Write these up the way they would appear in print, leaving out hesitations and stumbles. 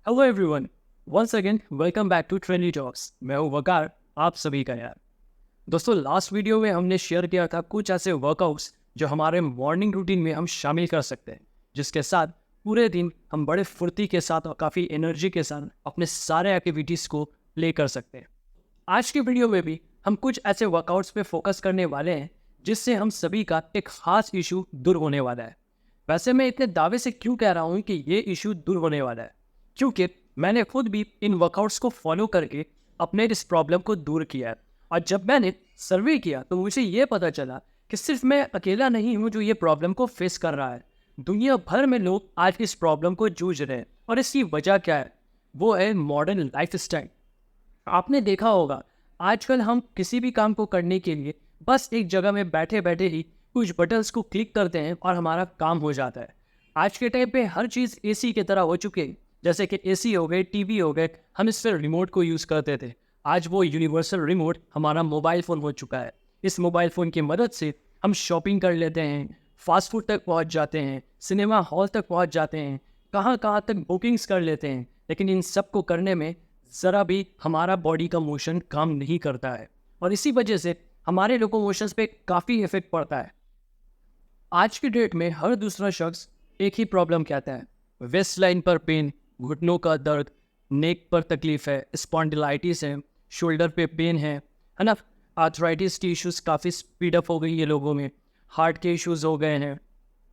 Hello everyone, once again welcome back to trendy talks. मैं हूं वकार, आप सभी का यार। दोस्तों, लास्ट वीडियो में हमने शेयर किया था कुछ ऐसे वर्कआउट्स जो हमारे मॉर्निंग रूटीन में हम शामिल कर सकते हैं, जिसके साथ पूरे दिन हम बड़े फुर्ती के साथ और काफ़ी एनर्जी के साथ अपने सारे एक्टिविटीज़ को प्ले कर सकते हैं। आज की वीडियो में भी हम कुछ ऐसे वर्कआउट्स पे फोकस करने वाले हैं जिससे हम सभी का एक खास इशू दूर होने वाला है। वैसे मैं इतने दावे से क्यों कह रहा हूँ कि ये इशू दूर होने वाला है, क्योंकि मैंने खुद भी इन वर्कआउट्स को फॉलो करके अपने इस प्रॉब्लम को दूर किया है। और जब मैंने सर्वे किया तो मुझे ये पता चला कि सिर्फ मैं अकेला नहीं हूँ जो ये प्रॉब्लम को फेस कर रहा है। दुनिया भर में लोग आज इस प्रॉब्लम को जूझ रहे हैं, और इसकी वजह क्या है? वो है मॉडर्न लाइफस्टाइल। आपने देखा होगा, आजकल हम किसी भी काम को करने के लिए बस एक जगह में बैठे बैठे ही कुछ बटन्स को क्लिक करते हैं और हमारा काम हो जाता है। आज के टाइम पे हर चीज़ एसी की तरह हो चुकी है। जैसे कि एसी हो गए, टीवी हो गए, हम इस पर रिमोट को यूज़ करते थे। आज वो यूनिवर्सल रिमोट हमारा मोबाइल फ़ोन हो चुका है। इस मोबाइल फ़ोन की मदद से हम शॉपिंग कर लेते हैं, फास्ट फूड तक पहुंच जाते हैं, सिनेमा हॉल तक पहुंच जाते हैं, कहाँ कहाँ तक बुकिंग्स कर लेते हैं। लेकिन इन सब को करने में ज़रा भी हमारा बॉडी का मोशन काम नहीं करता है, और इसी वजह से हमारे लोकोमोशंस पे काफ़ी इफेक्ट पड़ता है। आज की डेट में हर दूसरा शख्स एक ही प्रॉब्लम कहता है: वेस्ट लाइन पर पेन, घुटनों का दर्द, नेक पर तकलीफ है, स्पॉन्डिलाइटिस है, शोल्डर पे पेन है ना। आर्थराइटिस की इश्यूज काफ़ी स्पीड अप हो गई है लोगों में, हार्ट के इश्यूज हो गए हैं,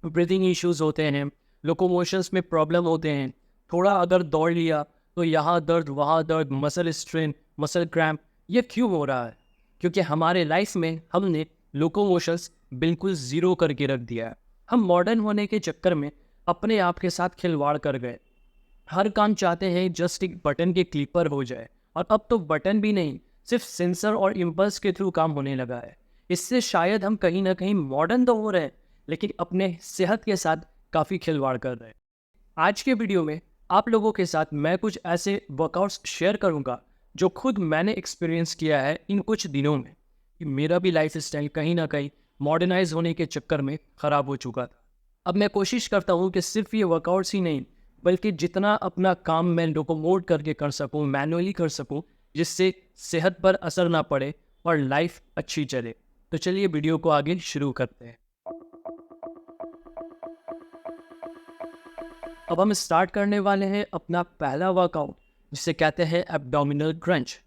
ब्रीदिंग इश्यूज होते हैं, लोकोमोशंस में प्रॉब्लम होते हैं। थोड़ा अगर दौड़ लिया तो यहाँ दर्द वहाँ दर्द, मसल स्ट्रेन, मसल क्रैम्प। ये क्यों हो रहा है? क्योंकि हमारे लाइफ में हमने लोकोमोशंस बिल्कुल ज़ीरो करके रख दिया है। हम मॉडर्न होने के चक्कर में अपने आप के साथ खिलवाड़ कर गए। हर काम चाहते हैं जस्ट एक बटन के क्लिक पर हो जाए, और अब तो बटन भी नहीं, सिर्फ सेंसर और इम्पल्स के थ्रू काम होने लगा है। इससे शायद हम कहीं ना कहीं मॉडर्न तो हो रहे हैं, लेकिन अपने सेहत के साथ काफ़ी खिलवाड़ कर रहे हैं। आज के वीडियो में आप लोगों के साथ मैं कुछ ऐसे वर्कआउट्स शेयर करूंगा जो खुद मैंने एक्सपीरियंस किया है इन कुछ दिनों में, कि मेरा भी लाइफ स्टाइल कहीं ना कहीं मॉडर्नाइज होने के चक्कर में ख़राब हो चुका था। अब मैं कोशिश करता हूँ कि सिर्फ ये वर्कआउट्स ही नहीं, बल्कि जितना अपना काम मैं लोकोमोट करके कर सकूँ, मैनुअली कर सकूँ, जिससे सेहत पर असर ना पड़े और लाइफ अच्छी चले। तो चलिए वीडियो को आगे शुरू करते हैं। अब हम स्टार्ट करने वाले हैं अपना पहला वर्कआउट, जिसे कहते हैं एब्डोमिनल क्रंच।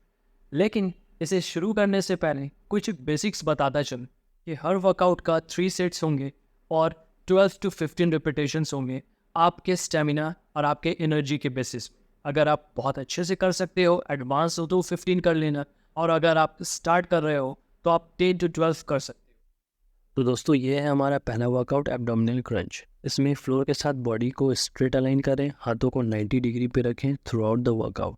लेकिन इसे शुरू करने से पहले कुछ बेसिक्स बताता चलूं कि हर वर्कआउट का 3 सेट्स होंगे और 12 to 15 रिपीटेशंस होंगे, आपके स्टेमिना और आपके एनर्जी के बेसिस पे। अगर आप बहुत अच्छे से कर सकते हो, एडवांस हो, तो 15 कर लेना, और अगर आप स्टार्ट कर रहे हो तो आप 10 to 12 कर सकते हो। तो दोस्तों, ये है हमारा पहला वर्कआउट, एब्डोमिनल क्रंच। इसमें फ्लोर के साथ बॉडी को स्ट्रेट अलाइन करें, हाथों को 90 डिग्री पे रखें थ्रू आउट द वर्कआउट।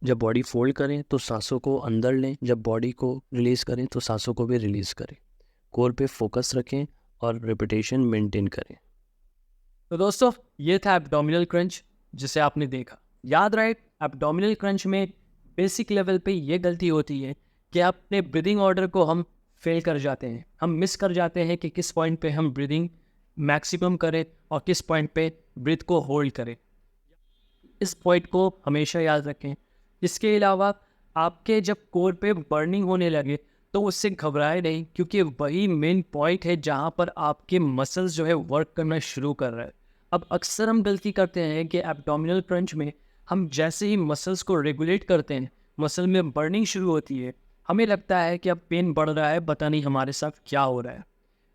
जब बॉडी फोल्ड करें तो सांसों को अंदर लें, जब बॉडी को रिलीज़ करें तो सांसों को भी रिलीज़ करें। कोर पे फोकस रखें और रिपीटेशन मेंटेन करें। तो दोस्तों, ये था एब्डोमिनल क्रंच जिसे आपने देखा। याद रहे, एब्डोमिनल क्रंच में बेसिक लेवल पे ये गलती होती है कि अपने ब्रीदिंग ऑर्डर को हम फेल कर जाते हैं। हम मिस कर जाते हैं कि किस पॉइंट पे हम ब्रीदिंग मैक्सिमम करें और किस पॉइंट पे ब्रीथ को होल्ड करें। इस पॉइंट को हमेशा याद रखें। इसके अलावा आपके जब कोर पे बर्निंग होने लगे तो उससे घबराए नहीं, क्योंकि वही मेन पॉइंट है जहाँ पर आपके मसल्स जो है वर्क करना शुरू कर रहे हैं। अब अक्सर हम गलती करते हैं कि एब्डोमिनल क्रंच में हम जैसे ही मसल्स को रेगुलेट करते हैं, मसल में बर्निंग शुरू होती है, हमें लगता है कि अब पेन बढ़ रहा है, पता नहीं हमारे साथ क्या हो रहा है।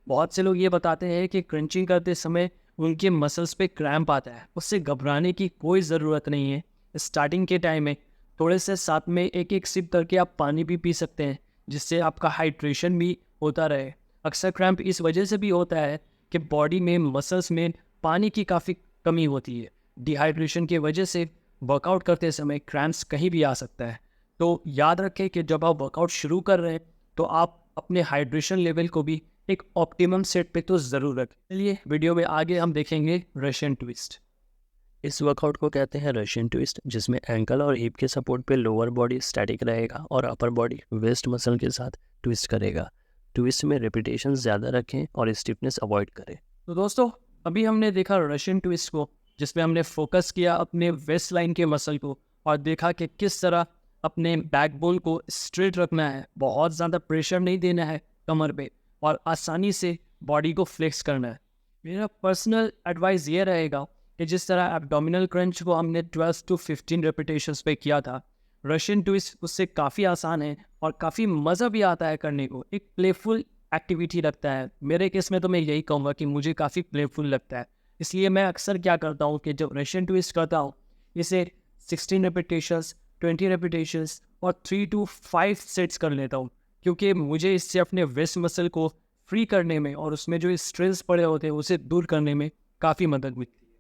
बहुत से लोग ये बताते हैं कि क्रंचिंग करते समय उनके मसल्स पे क्रैम्प आता है। उससे घबराने की कोई ज़रूरत नहीं है। स्टार्टिंग के टाइम में थोड़े से साथ में एक एक सिप करके आप पानी भी पी सकते हैं, जिससे आपका हाइड्रेशन भी होता रहे। अक्सर क्रैम्प इस वजह से भी होता है कि बॉडी में, मसल्स में पानी की काफ़ी कमी होती है। डिहाइड्रेशन की वजह से वर्कआउट करते समय क्रैम्प्स कहीं भी आ सकता है। तो याद रखें कि जब आप वर्कआउट शुरू कर रहे हैं तो आप अपने हाइड्रेशन लेवल को भी एक ऑप्टिमम सेट पे तो ज़रूर रखें। चलिए वीडियो में आगे हम देखेंगे रशियन ट्विस्ट। इस वर्कआउट को कहते हैं रशियन ट्विस्ट, जिसमें एंकल और हिप के सपोर्ट पे लोअर बॉडी स्टैटिक रहेगा और अपर बॉडी वेस्ट मसल के साथ ट्विस्ट करेगा। ट्विस्ट में रिपीटेशन ज़्यादा रखें और स्टिफनेस अवॉइड करें। तो दोस्तों, अभी हमने देखा रशियन ट्विस्ट को, जिसमें हमने फोकस किया अपने वेस्ट लाइन के मसल को और देखा कि किस तरह अपने बैकबोन को स्ट्रेट रखना है, बहुत ज़्यादा प्रेशर नहीं देना है कमर पे और आसानी से बॉडी को फ्लेक्स करना है। मेरा पर्सनल एडवाइस ये रहेगा कि जिस तरह एब्डोमिनल क्रंच को हमने 12 to 15 रेपिटेशंस पे किया था, रशियन ट्विस्ट उससे काफ़ी आसान है और काफ़ी मज़ा भी आता है करने को। एक प्लेफुल एक्टिविटी लगता है। मेरे केस में तो मैं यही कहूँगा कि मुझे काफ़ी प्लेफुल लगता है। इसलिए मैं अक्सर क्या करता हूँ कि जब रशियन ट्विस्ट करता हूँ, इसे 16 रेपिटेशंस, 20 रेपिटेशंस और 3 to 5 सेट्स कर लेता हूँ, क्योंकि मुझे इससे अपने वेस्ट मसल को फ्री करने में और उसमें जो स्ट्रेस पड़े होते हैं उसे दूर करने में काफ़ी मदद मिलती है।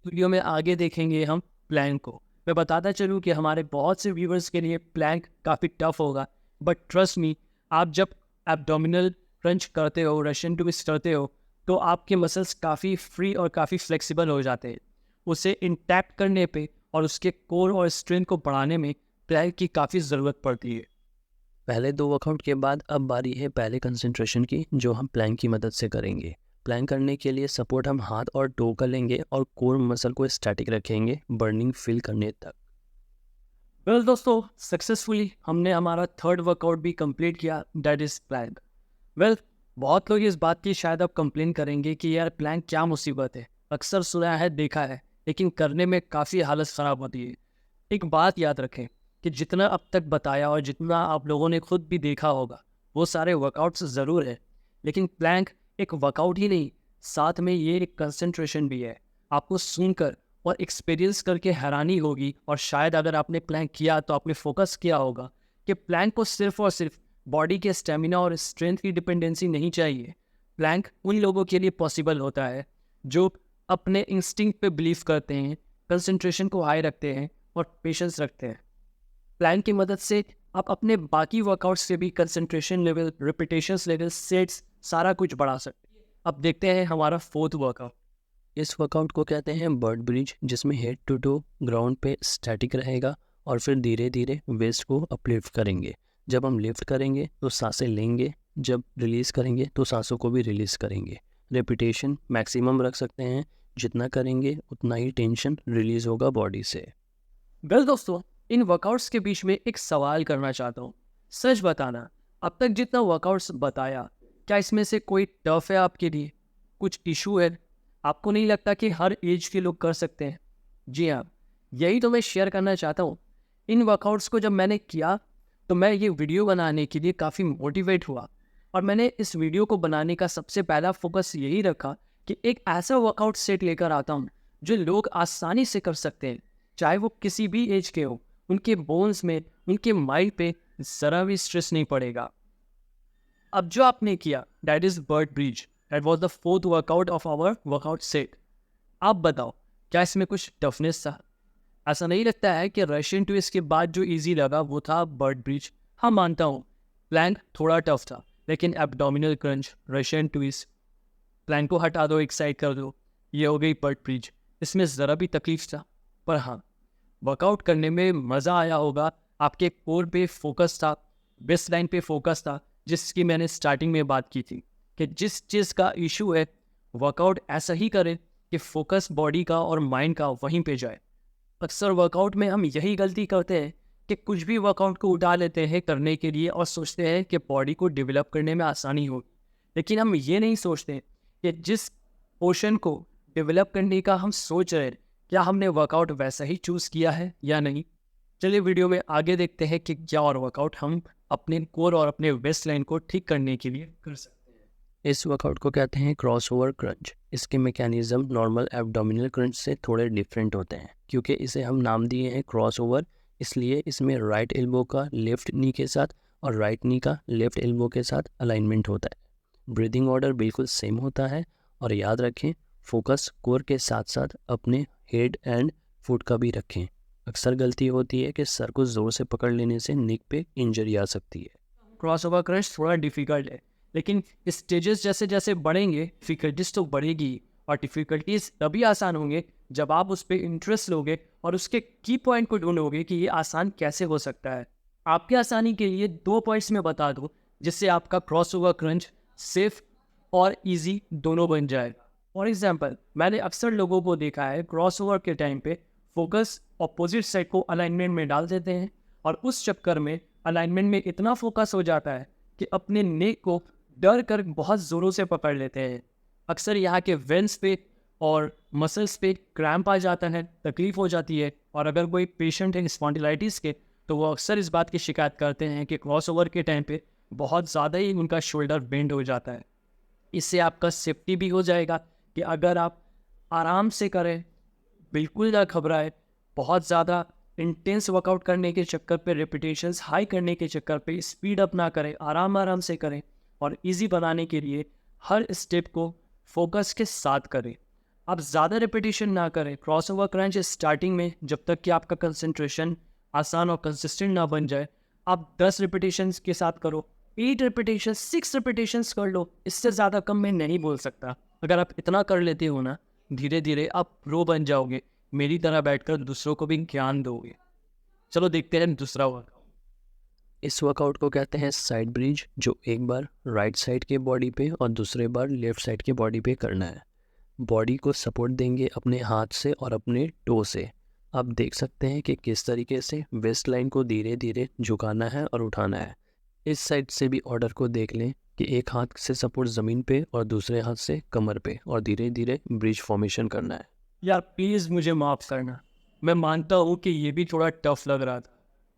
वीडियो में आगे देखेंगे हम प्लैंक को। मैं बताता चलूँ कि हमारे बहुत से व्यूवर्स के लिए प्लैंक काफ़ी टफ होगा, बट ट्रस्ट मी, आप जब एब्डोमिनल क्रंच करते हो, रशियन ट्विस्ट करते हो, तो आपके मसल्स काफ़ी फ्री और काफ़ी फ्लेक्सिबल हो जाते हैं। उसे इंटैक्ट करने पे और उसके कोर और स्ट्रेंथ को बढ़ाने में प्लैंक की काफ़ी ज़रूरत पड़ती है। पहले 2 वर्कआउट के बाद अब बारी है पहले कंसंट्रेशन की, जो हम प्लैंक की मदद से करेंगे। प्लैंक करने के लिए सपोर्ट हम हाथ और टो का लेंगे और कोर मसल को स्टैटिक रखेंगे बर्निंग फील करने तक। वेल दोस्तों, सक्सेसफुली हमने हमारा थर्ड वर्कआउट भी कंप्लीट किया, दैट इज़ प्लैंक। वेल, बहुत लोग इस बात की शायद अब कंप्लेन करेंगे कि यार प्लैंक क्या मुसीबत है, अक्सर सुना है देखा है, लेकिन करने में काफ़ी हालत ख़राब होती है। एक बात याद रखें कि जितना अब तक बताया और जितना आप लोगों ने खुद भी देखा होगा, वो सारे वर्कआउट्स ज़रूर है, लेकिन प्लैंक एक वर्कआउट ही नहीं, साथ में ये एक कंसंट्रेशन भी है। आपको सुनकर और एक्सपीरियंस करके हैरानी होगी, और शायद अगर आपने प्लैंक किया तो आपने फोकस किया होगा कि प्लैंक को सिर्फ और सिर्फ बॉडी के स्टेमिना और स्ट्रेंथ की डिपेंडेंसी नहीं चाहिए। प्लैंक उन लोगों के लिए पॉसिबल होता है जो अपने इंस्टिंक्ट पे बिलीव करते हैं, कंसंट्रेशन को हाई रखते हैं और पेशेंस रखते हैं। प्लैंक की मदद से आप अपने बाकी वर्कआउट्स से भी concentration level, repetitions level, sets सारा कुछ बढ़ा सकते हैं। अब देखते हैं हमारा फोर्थ वर्कआउट। इस वर्कआउट को कहते हैं बर्ड ब्रिज, जिसमें हेड टू टो ग्राउंड पे स्टैटिक रहेगा और फिर धीरे धीरे वेस्ट को अपलिफ्ट करेंगे। जब हम लिफ्ट करेंगे तो सांसें लेंगे, जब रिलीज़ करेंगे तो सांसों को भी रिलीज़ करेंगे। रेपिटेशन मैक्सिमम रख सकते हैं, जितना करेंगे उतना ही टेंशन रिलीज़ होगा बॉडी से। वेल दोस्तों, इन वर्कआउट्स के बीच में एक सवाल करना चाहता हूँ। सच बताना, अब तक जितना वर्कआउट्स बताया, क्या इसमें से कोई टफ है आपके लिए? कुछ इशू है? आपको नहीं लगता कि हर एज के लोग कर सकते हैं? जी हाँ, यही तो मैं शेयर करना चाहता हूँ। इन वर्कआउट्स को जब मैंने किया तो मैं ये वीडियो बनाने के लिए काफ़ी मोटिवेट हुआ, और मैंने इस वीडियो को बनाने का सबसे पहला फोकस यही रखा कि एक ऐसा वर्कआउट सेट लेकर आता हूँ जो लोग आसानी से कर सकते हैं, चाहे वो किसी भी एज के हो। उनके बोन्स में, उनके माइंड पे ज़रा भी स्ट्रेस नहीं पड़ेगा। अब जो आपने किया, that is bird bridge, that was the fourth workout of our workout set. आप बताओ, क्या इसमें कुछ टफनेस था? ऐसा नहीं लगता है कि रशियन ट्विस्ट के बाद जो इजी लगा वो था बर्ड ब्रिज? हाँ, मानता हूँ प्लैंक थोड़ा टफ था, लेकिन abdominal crunch, Russian twist, Planck को हटा दो, एक साइड कर दो, ये हो गई बर्ड ब्रिज। इसमें ज़रा भी तकलीफ था, पर हाँ, वर्कआउट करने में मज़ा आया होगा। आपके कोर पे फोकस था, बेस्ट लाइन पे फोकस था, जिसकी मैंने स्टार्टिंग में बात की थी कि जिस चीज़ का इशू है, वर्कआउट ऐसा ही करें कि फोकस बॉडी का और माइंड का वहीं पे जाए। अक्सर वर्कआउट में हम यही गलती करते हैं कि कुछ भी वर्कआउट को उठा लेते हैं करने के लिए और सोचते हैं कि बॉडी को डेवलप करने में आसानी होगी, लेकिन हम ये नहीं सोचते कि जिस पोर्शन को डेवलप करने का हम सोच रहे हैं, क्या हमने वर्कआउट वैसा ही चूज़ किया है या नहीं। चलिए वीडियो में आगे देखते हैं कि क्या और वर्कआउट हम अपने कोर और अपने वेस्ट लाइन को ठीक करने के लिए कर सकते हैं। इस वर्कआउट को कहते हैं क्रॉसओवर क्रंच। इसके मैकेनिज्म नॉर्मल एब्डोमिनल क्रंच से थोड़े डिफरेंट होते हैं, क्योंकि इसे हम नाम दिए हैं क्रॉसओवर, इसलिए इसमें राइट एल्बो का लेफ्ट नी के साथ और राइट नी का लेफ्ट एल्बो के साथ अलाइनमेंट होता है। ब्रीदिंग ऑर्डर बिल्कुल सेम होता है, और याद रखें फोकस कोर के साथ साथ अपने हेड एंड फुट का भी रखें। अक्सर गलती होती है कि सर को ज़ोर से पकड़ लेने से नेक पे इंजरी आ सकती है। क्रॉसओवर क्रंच थोड़ा डिफिकल्ट है, लेकिन स्टेजेस जैसे जैसे बढ़ेंगे डिफिकल्टीज तो बढ़ेगी, और डिफिकल्टीज तभी आसान होंगे जब आप उस पर इंटरेस्ट लोगे और उसके की पॉइंट को ढूंढोगे कि ये आसान कैसे हो सकता है। आपकी आसानी के लिए 2 पॉइंट्स में बता दूं, जिससे आपका क्रॉसओवर क्रंच सेफ और इजी दोनों बन जाएगा। फॉर एग्जाम्पल, मैंने अक्सर लोगों को देखा है क्रॉस ओवर के टाइम पे फोकस अपोजिट साइड को अलाइनमेंट में डाल देते हैं और उस चक्कर में अलाइनमेंट में इतना फोकस हो जाता है कि अपने नेक को डर कर बहुत ज़ोरों से पकड़ लेते हैं। अक्सर यहाँ के वेंस पे और मसल्स पे क्रैम्प आ जाता है, तकलीफ हो जाती है। और अगर कोई पेशेंट है स्पॉन्डिलाइटिस के, तो वो अक्सर इस बात की शिकायत करते हैं कि क्रॉस ओवर के टाइम पे बहुत ज़्यादा ही उनका शोल्डर बेंड हो जाता है। इससे आपका सेफ्टी भी हो जाएगा कि अगर आप आराम से करें, बिल्कुल ना घबराए, बहुत ज़्यादा इंटेंस वर्कआउट करने के चक्कर पे, रेपिटेशंस हाई करने के चक्कर पे स्पीड अप ना करें, आराम आराम से करें और इजी बनाने के लिए हर स्टेप को फोकस के साथ करें। आप ज़्यादा रेपिटेशन ना करें। क्रॉस ओवर क्रंच स्टार्टिंग में जब तक कि आपका कंसंट्रेशन आसान और कंसिस्टेंट ना बन जाए, आप 10 रेपिटेशंस के साथ करो, 8 रेपिटेशन, 6 रेपिटेशंस कर लो। इससे ज़्यादा कम मैं नहीं बोल सकता। अगर आप इतना कर लेते हो ना, धीरे धीरे आप प्रो बन जाओगे, मेरी तरह बैठकर दूसरों को भी ज्ञान दोगे। चलो देखते हैं दूसरा वर्कआउट। इस वर्कआउट को कहते हैं साइड ब्रिज, जो एक बार राइट साइड के बॉडी पे और दूसरे बार लेफ्ट साइड के बॉडी पे करना है। बॉडी को सपोर्ट देंगे अपने हाथ से और अपने टो से। आप देख सकते हैं कि किस तरीके से वेस्ट लाइन को धीरे धीरे झुकाना है और उठाना है। इस साइड से भी ऑर्डर को देख लें कि एक हाथ से सपोर्ट ज़मीन पे और दूसरे हाथ से कमर पे, और धीरे धीरे ब्रिज फॉर्मेशन करना है। यार प्लीज़ मुझे माफ़ करना, मैं मानता हूँ कि ये भी थोड़ा टफ लग रहा था,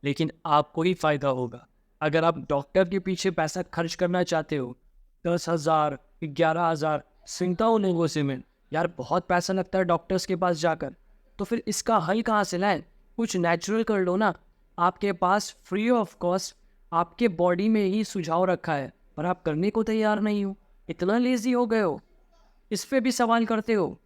लेकिन आपको ही फ़ायदा होगा। अगर आप डॉक्टर के पीछे पैसा खर्च करना चाहते हो, 10,000, 11,000, सुनता हूँ लोगों से मैं, यार बहुत पैसा लगता है डॉक्टर्स के पास जाकर, तो फिर इसका हल कहाँ से लाएं? कुछ नेचुरल कर लो ना। आपके पास फ्री ऑफ कॉस्ट आपके बॉडी में ही सुझाव रखा है, पर आप करने को तैयार नहीं हो। इतना लेजी हो गए हो, इस पे भी सवाल करते हो।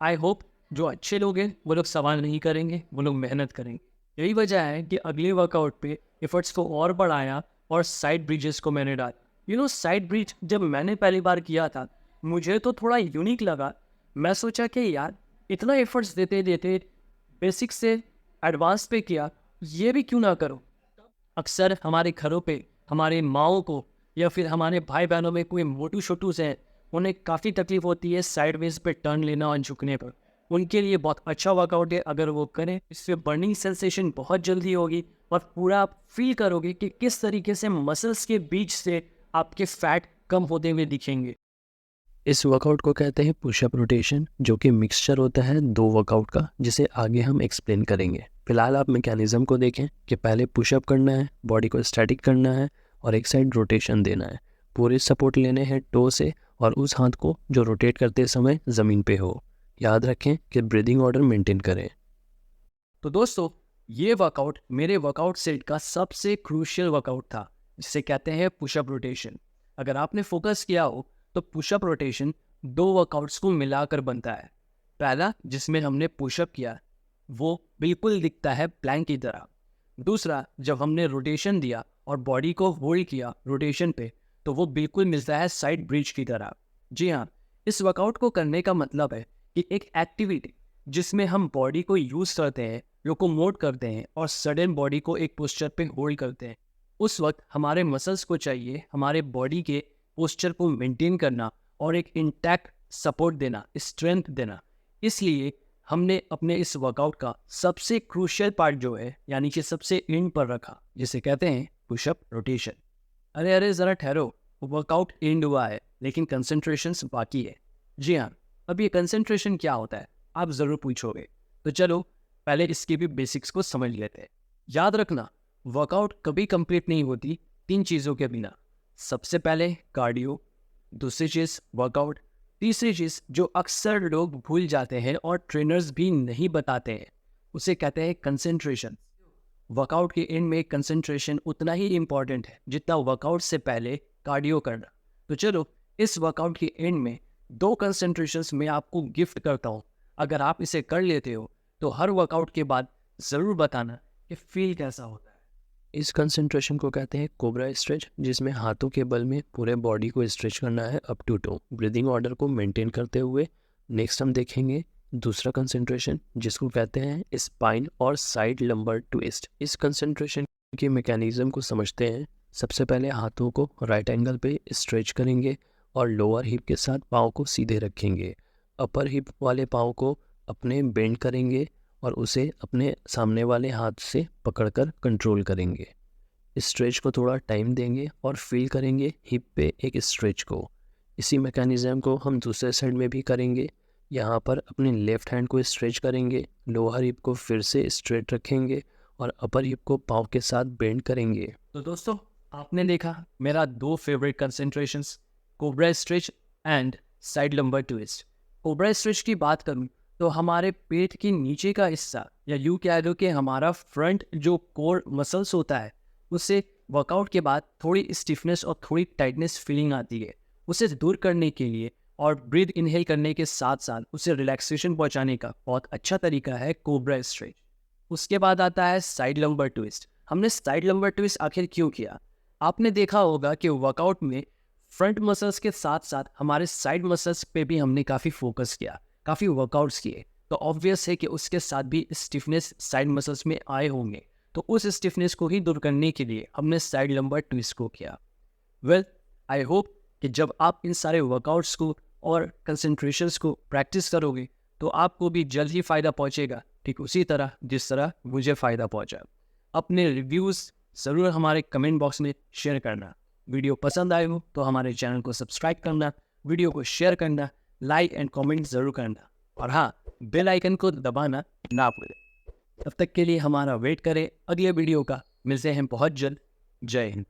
आई होप जो अच्छे लोग हैं वो लोग सवाल नहीं करेंगे, वो लोग मेहनत करेंगे। यही वजह है कि अगले वर्कआउट पे एफर्ट्स को और बढ़ाया और साइड ब्रिजेस को मैंने डाला। साइड ब्रिज जब मैंने पहली बार किया था, मुझे तो थोड़ा यूनिक लगा। मैं सोचा कि यार इतना एफर्ट्स देते देते बेसिक से एडवांस पे किया, ये भी क्यों ना करो। अक्सर हमारे घरों पे हमारे माओं को या फिर हमारे भाई बहनों में कोई मोटू छोटू से हैं, उन्हें काफ़ी तकलीफ होती है साइडवेज पे टर्न लेना और झुकने पर। उनके लिए बहुत अच्छा वर्कआउट है, अगर वो करें इससे बर्निंग सेंसेशन बहुत जल्दी होगी और पूरा आप फील करोगे कि किस तरीके से मसल्स के बीच से आपके फैट कम होते हुए दिखेंगे। इस वर्कआउट को कहते हैं पुशअप रोटेशन, जो कि मिक्सचर होता है दो वर्कआउट का, जिसे आगे हम एक्सप्लेन करेंगे। फिलहाल आप मैकेनिज्म को देखें कि पहले पुशअप करना है, बॉडी को स्टैटिक करना है और एक साइड रोटेशन देना है। पूरे सपोर्ट लेने हैं टो से और उस हाथ को जो रोटेट करते समय ज़मीन पे हो। याद रखें कि ब्रीदिंग ऑर्डर मेंटेन करें। तो दोस्तों, ये वर्कआउट मेरे वर्कआउट सेट का सबसे क्रूशियल वर्कआउट था, जिसे कहते हैं पुशअप रोटेशन। अगर आपने फोकस किया हो तो पुशअप रोटेशन दो वर्कआउट्स को मिलाकर बनता है। पहला जिसमें हमने पुशअप किया, वो बिल्कुल दिखता है प्लैंक की तरह। दूसरा जब हमने रोटेशन दिया और बॉडी को होल्ड किया रोटेशन पे, तो वो बिल्कुल मिलता है साइड ब्रिज की तरह। जी हाँ, इस वर्कआउट को करने का मतलब है कि एक एक्टिविटी जिसमें हम बॉडी को यूज़ करते हैं, लोकोमोट करते हैं और सडन बॉडी को एक पोस्चर पे होल्ड करते हैं, उस वक्त हमारे मसल्स को चाहिए हमारे बॉडी के पोस्चर को मेंटेन करना और एक इंटैक्ट सपोर्ट देना, स्ट्रेंथ देना। इसलिए हमने अपने इस वर्कआउट का सबसे क्रूशियल पार्ट जो है, यानी कि सबसे एंड पर रखा, जिसे कहते हैं पुशअप रोटेशन। अरे अरे ज़रा ठहरो, वर्कआउट एंड हुआ है लेकिन कंसंट्रेशंस बाकी है। जी हाँ, अब ये कंसंट्रेशन क्या होता है आप ज़रूर पूछोगे, तो चलो पहले इसके भी बेसिक्स को समझ लेते हैं। याद रखना, वर्कआउट कभी कंप्लीट नहीं होती 3 चीज़ों के बिना। सबसे पहले कार्डियो, दूसरी चीज़ वर्कआउट, तीसरी चीज़ जो अक्सर लोग भूल जाते हैं और ट्रेनर्स भी नहीं बताते हैं, उसे कहते हैं कंसंट्रेशन। वर्कआउट के एंड में कंसंट्रेशन उतना ही इम्पॉर्टेंट है जितना वर्कआउट से पहले कार्डियो करना। तो चलो इस वर्कआउट के एंड में 2 कंसंट्रेशंस मैं आपको गिफ्ट करता हूँ। अगर आप इसे कर लेते हो तो हर वर्कआउट के बाद ज़रूर बताना कि फील कैसा होता है। इस कंसंट्रेशन को कहते हैं कोबरा स्ट्रेच, जिसमें हाथों के बल में पूरे बॉडी को स्ट्रेच करना है up to toe, breathing order को मेंटेन करते हुए। नेक्स्ट हम देखेंगे दूसरा कंसंट्रेशन, जिसको कहते हैं स्पाइन और साइड लंबर ट्विस्ट। इस कंसंट्रेशन के मैकेनिज्म को समझते हैं। सबसे पहले हाथों को राइट एंगल पे स्ट्रेच करेंगे और लोअर हिप के साथ पाँव को सीधे रखेंगे। अपर हिप वाले पाँव को अपने बेंड करेंगे और उसे अपने सामने वाले हाथ से पकड़कर कंट्रोल करेंगे। स्ट्रेच को थोड़ा टाइम देंगे और फील करेंगे हिप पे एक स्ट्रेच को। इसी मैकेनिज़्म को हम दूसरे साइड में भी करेंगे। यहाँ पर अपने लेफ़्ट हैंड को स्ट्रेच करेंगे, लोअर हिप को फिर से स्ट्रेट रखेंगे और अपर हिप को पाँव के साथ बेंड करेंगे। तो दोस्तों, आपने देखा मेरा 2 favourite concentrations, cobra stretch and side lumbar twist. Cobra stretch की बात करूं तो हमारे पेट के नीचे का हिस्सा, या यूँ कह दो कि हमारा फ्रंट जो कोर मसल्स होता है, उससे वर्कआउट के बाद थोड़ी स्टिफनेस और थोड़ी टाइटनेस फीलिंग आती है। उसे दूर करने के लिए और ब्रीथ इनहेल करने के साथ साथ उसे रिलैक्सेशन पहुंचाने का बहुत अच्छा तरीका है कोबरा स्ट्रेच। उसके बाद आता है साइड लंबर ट्विस्ट। हमने साइड लंबर ट्विस्ट आखिर क्यों किया? आपने देखा होगा कि वर्कआउट में फ्रंट मसल्स के साथ साथ हमारे साइड मसल्स पे भी हमने काफ़ी फोकस किया, काफ़ी वर्कआउट्स किए, तो ऑब्वियस है कि उसके साथ भी स्टिफनेस साइड मसल्स में आए होंगे। तो उस स्टिफनेस को ही दूर करने के लिए हमने साइड लंबर ट्विस्ट को किया। वेल, आई होप कि जब आप इन सारे वर्कआउट्स को और कंसंट्रेशंस को प्रैक्टिस करोगे तो आपको भी जल्द ही फ़ायदा पहुंचेगा, ठीक उसी तरह जिस तरह मुझे फ़ायदा पहुंचा। अपने रिव्यूज़ ज़रूर हमारे कमेंट बॉक्स में शेयर करना। वीडियो पसंद आए हो तो हमारे चैनल को सब्सक्राइब करना, वीडियो को शेयर करना, लाइक एंड कमेंट ज़रूर करना, और हाँ, बेल आइकन को दबाना ना भूलें। तब तक के लिए हमारा वेट करें अगले वीडियो का। मिलते हैं बहुत जल्द। जय हिंद।